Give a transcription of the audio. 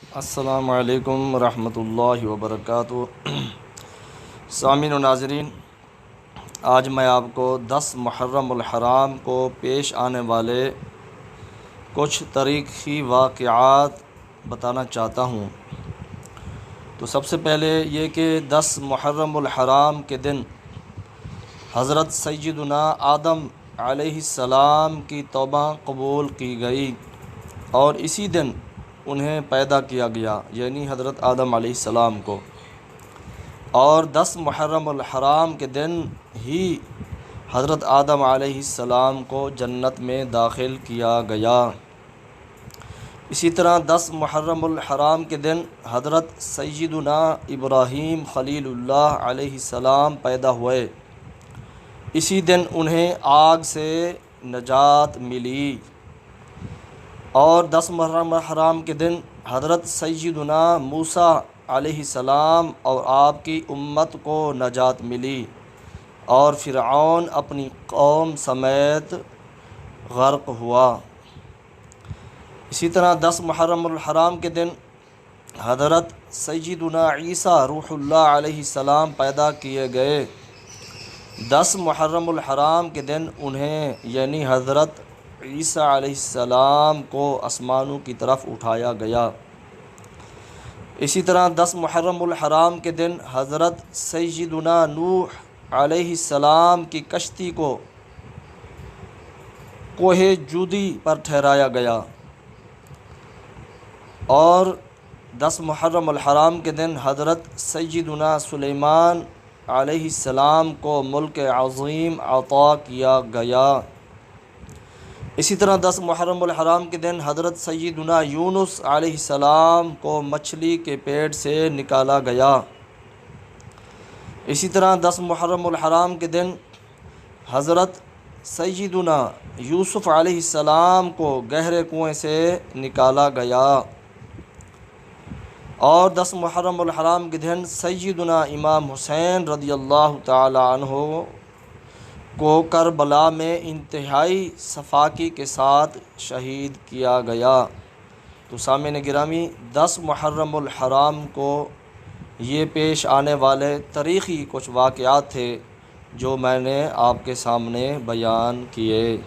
السلام علیکم ورحمۃ اللہ وبرکاتہ۔ سامعین و ناظرین، آج میں آپ کو 10 محرم الحرام کو پیش آنے والے کچھ تاریخی واقعات بتانا چاہتا ہوں۔ تو سب سے پہلے یہ کہ 10 محرم الحرام کے دن حضرت سیدنا آدم علیہ السلام کی توبہ قبول کی گئی اور اسی دن انہیں پیدا کیا گیا، یعنی حضرت آدم علیہ السلام کو، اور 10 محرم الحرام کے دن ہی حضرت آدم علیہ السلام کو جنت میں داخل کیا گیا۔ اسی طرح 10 محرم الحرام کے دن حضرت سیدنا ابراہیم خلیل اللہ علیہ السلام پیدا ہوئے، اسی دن انہیں آگ سے نجات ملی۔ اور 10 محرم الحرام کے دن حضرت سیدنا موسیٰ علیہ السلام اور آپ کی امت کو نجات ملی اور فرعون اپنی قوم سمیت غرق ہوا۔ اسی طرح 10 محرم الحرام کے دن حضرت سیدنا عیسیٰ روح اللہ علیہ السلام پیدا کیے گئے۔ 10 محرم الحرام کے دن انہیں یعنی حضرت عیسیٰ علیہ السلام کو آسمانوں کی طرف اٹھایا گیا۔ اسی طرح 10 محرم الحرام کے دن حضرت سیدنا نوح علیہ السلام کی کشتی کو کوہ جودی پر ٹھہرایا گیا۔ اور 10 محرم الحرام کے دن حضرت سیدنا سلیمان علیہ السلام کو ملک عظیم عطا کیا گیا۔ اسی طرح 10 محرم الحرام کے دن حضرت سیدنا یونس علیہ السلام کو مچھلی کے پیٹ سے نکالا گیا۔ اسی طرح 10 محرم الحرام کے دن حضرت سیدنا یوسف علیہ السلام کو گہرے کنویں سے نکالا گیا۔ اور 10 محرم الحرام کے دن سیدنا امام حسین رضی اللہ تعالی عنہ کو کربلا میں انتہائی صفاکی کے ساتھ شہید کیا گیا۔ تو سامعین گرامی، 10 محرم الحرام کو یہ پیش آنے والے تاریخی کچھ واقعات تھے جو میں نے آپ کے سامنے بیان کیے۔